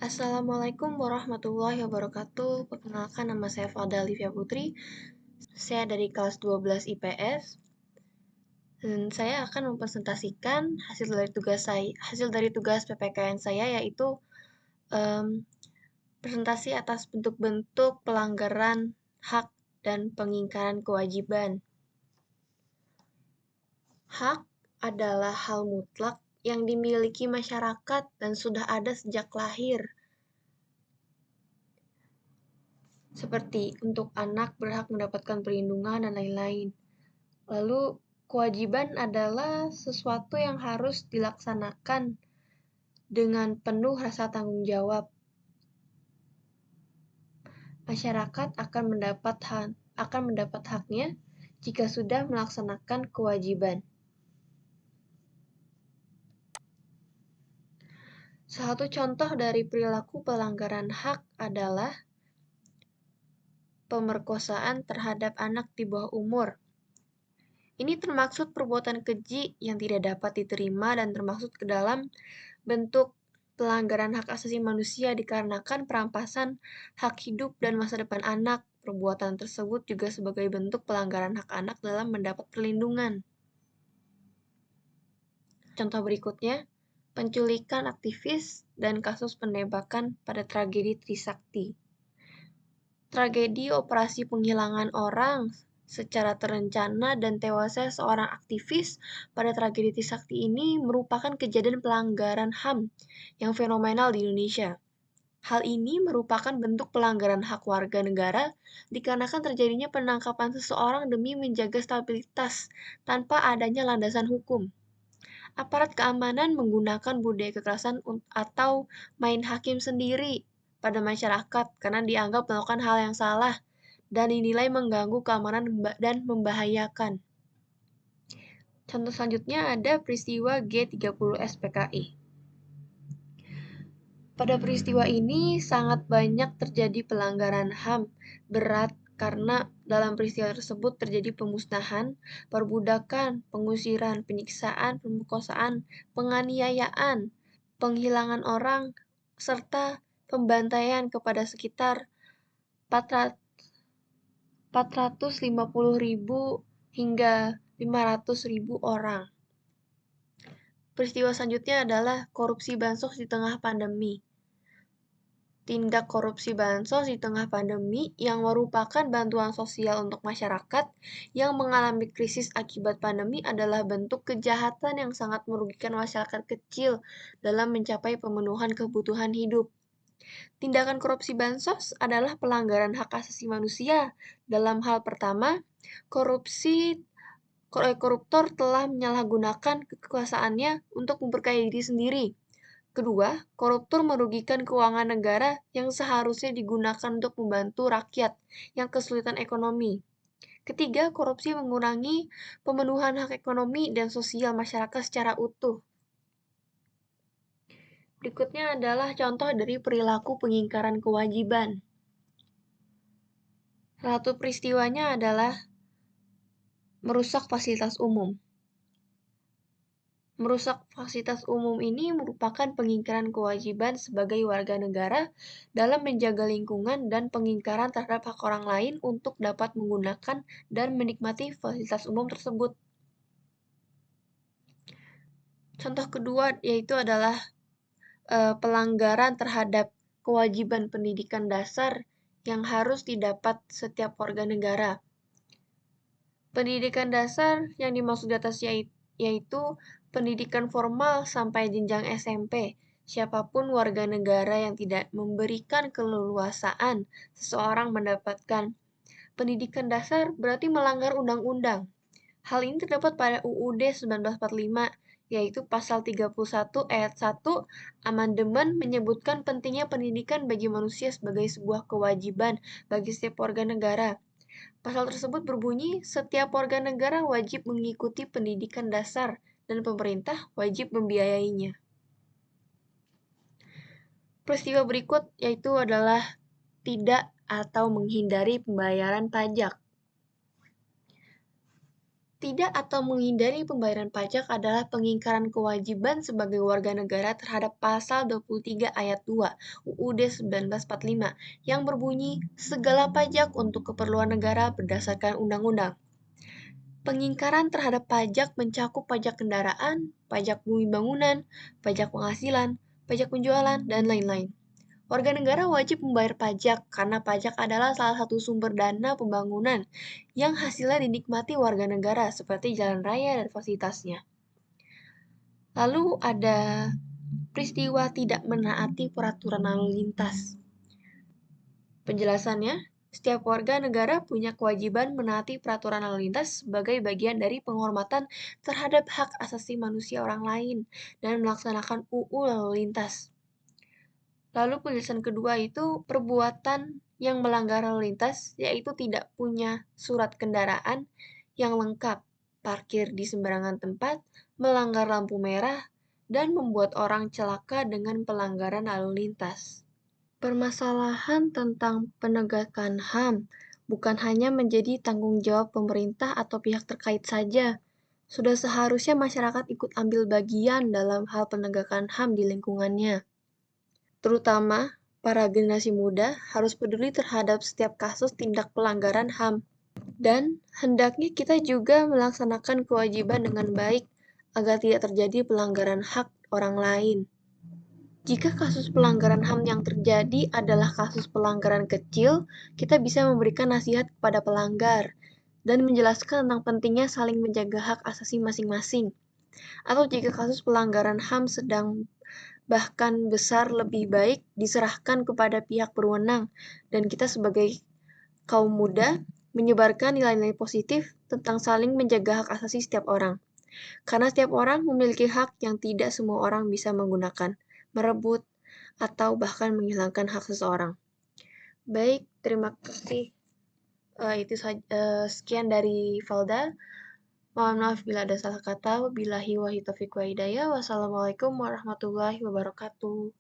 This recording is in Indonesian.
Assalamualaikum warahmatullahi wabarakatuh. Perkenalkan, nama saya Fada Livia Putri. Saya dari kelas 12 IPS. Dan saya akan mempresentasikan hasil dari tugas PPKN saya, yaitu em, presentasi atas bentuk-bentuk pelanggaran hak dan pengingkaran kewajiban. Hak adalah hal mutlak yang dimiliki masyarakat dan sudah ada sejak lahir. Seperti untuk anak berhak mendapatkan perlindungan dan lain-lain. Lalu, kewajiban adalah sesuatu yang harus dilaksanakan dengan penuh rasa tanggung jawab. Masyarakat akan mendapat haknya jika sudah melaksanakan kewajiban. Satu contoh dari perilaku pelanggaran hak adalah pemerkosaan terhadap anak di bawah umur. Ini termaksud perbuatan keji yang tidak dapat diterima dan termasuk ke dalam bentuk pelanggaran hak asasi manusia dikarenakan perampasan hak hidup dan masa depan anak. Perbuatan tersebut juga sebagai bentuk pelanggaran hak anak dalam mendapat perlindungan. Contoh berikutnya, penculikan aktivis dan kasus penembakan pada tragedi Trisakti. Tragedi operasi penghilangan orang secara terencana dan tewasnya seorang aktivis pada tragedi Trisakti ini merupakan kejadian pelanggaran HAM yang fenomenal di Indonesia. Hal ini merupakan bentuk pelanggaran hak warga negara dikarenakan terjadinya penangkapan seseorang demi menjaga stabilitas tanpa adanya landasan hukum. Aparat keamanan menggunakan budaya kekerasan atau main hakim sendiri pada masyarakat karena dianggap melakukan hal yang salah dan dinilai mengganggu keamanan dan membahayakan. Contoh selanjutnya ada peristiwa G30 SPKI. Pada peristiwa ini sangat banyak terjadi pelanggaran HAM berat karena dalam peristiwa tersebut terjadi pemusnahan, perbudakan, pengusiran, penyiksaan, pemerkosaan, penganiayaan, penghilangan orang, serta pembantaian kepada sekitar 450.000 hingga 500.000 orang. Peristiwa selanjutnya adalah korupsi bansos di tengah pandemi. Tindak korupsi bansos di tengah pandemi yang merupakan bantuan sosial untuk masyarakat yang mengalami krisis akibat pandemi adalah bentuk kejahatan yang sangat merugikan masyarakat kecil dalam mencapai pemenuhan kebutuhan hidup. Tindakan korupsi bansos adalah pelanggaran hak asasi manusia. Dalam hal pertama, koruptor telah menyalahgunakan kekuasaannya untuk memperkaya diri sendiri. Kedua, koruptor merugikan keuangan negara yang seharusnya digunakan untuk membantu rakyat yang kesulitan ekonomi. Ketiga, korupsi mengurangi pemenuhan hak ekonomi dan sosial masyarakat secara utuh. Berikutnya adalah contoh dari perilaku pengingkaran kewajiban. Satu peristiwanya adalah merusak fasilitas umum. Merusak fasilitas umum ini merupakan pengingkaran kewajiban sebagai warga negara dalam menjaga lingkungan dan pengingkaran terhadap hak orang lain untuk dapat menggunakan dan menikmati fasilitas umum tersebut. Contoh kedua yaitu adalah pelanggaran terhadap kewajiban pendidikan dasar yang harus didapat setiap warga negara. Pendidikan dasar yang dimaksud di atasnya yaitu pendidikan formal sampai jenjang SMP. Siapapun warga negara yang tidak memberikan keleluasaan seseorang mendapatkan pendidikan dasar berarti melanggar undang-undang. Hal ini terdapat pada UUD 1945, yaitu pasal 31 ayat 1 amandemen menyebutkan pentingnya pendidikan bagi manusia sebagai sebuah kewajiban bagi setiap warga negara. Pasal tersebut berbunyi, setiap warga negara wajib mengikuti pendidikan dasar dan pemerintah wajib membiayainya. Peristiwa berikut yaitu adalah tidak atau menghindari pembayaran pajak. Tidak atau menghindari pembayaran pajak adalah pengingkaran kewajiban sebagai warga negara terhadap Pasal 23 Ayat 2 UUD 1945 yang berbunyi segala pajak untuk keperluan negara berdasarkan undang-undang. Pengingkaran terhadap pajak mencakup pajak kendaraan, pajak bumi bangunan, pajak penghasilan, pajak penjualan, dan lain-lain. Warga negara wajib membayar pajak karena pajak adalah salah satu sumber dana pembangunan yang hasilnya dinikmati warga negara seperti jalan raya dan fasilitasnya. Lalu ada peristiwa tidak menaati peraturan lalu lintas. Penjelasannya, setiap warga negara punya kewajiban menaati peraturan lalu lintas sebagai bagian dari penghormatan terhadap hak asasi manusia orang lain dan melaksanakan UU lalu lintas. Lalu penjelasan kedua itu perbuatan yang melanggar lalu lintas, yaitu tidak punya surat kendaraan yang lengkap, parkir di sembarangan tempat, melanggar lampu merah, dan membuat orang celaka dengan pelanggaran lalu lintas. Permasalahan tentang penegakan HAM bukan hanya menjadi tanggung jawab pemerintah atau pihak terkait saja. Sudah seharusnya masyarakat ikut ambil bagian dalam hal penegakan HAM di lingkungannya. Terutama, para generasi muda harus peduli terhadap setiap kasus tindak pelanggaran HAM. Dan hendaknya kita juga melaksanakan kewajiban dengan baik agar tidak terjadi pelanggaran hak orang lain. Jika kasus pelanggaran HAM yang terjadi adalah kasus pelanggaran kecil, kita bisa memberikan nasihat kepada pelanggar dan menjelaskan tentang pentingnya saling menjaga hak asasi masing-masing. Atau jika kasus pelanggaran HAM sedang bahkan besar, lebih baik diserahkan kepada pihak berwenang dan kita sebagai kaum muda menyebarkan nilai-nilai positif tentang saling menjaga hak asasi setiap orang. Karena setiap orang memiliki hak yang tidak semua orang bisa menggunakan, merebut, atau bahkan menghilangkan hak seseorang. Baik, terima kasih. Sekian dari Valda. Mohon maaf bila ada salah kata. Wabillahi wa taufiq wa hidayah. Wassalamualaikum warahmatullahi wabarakatuh.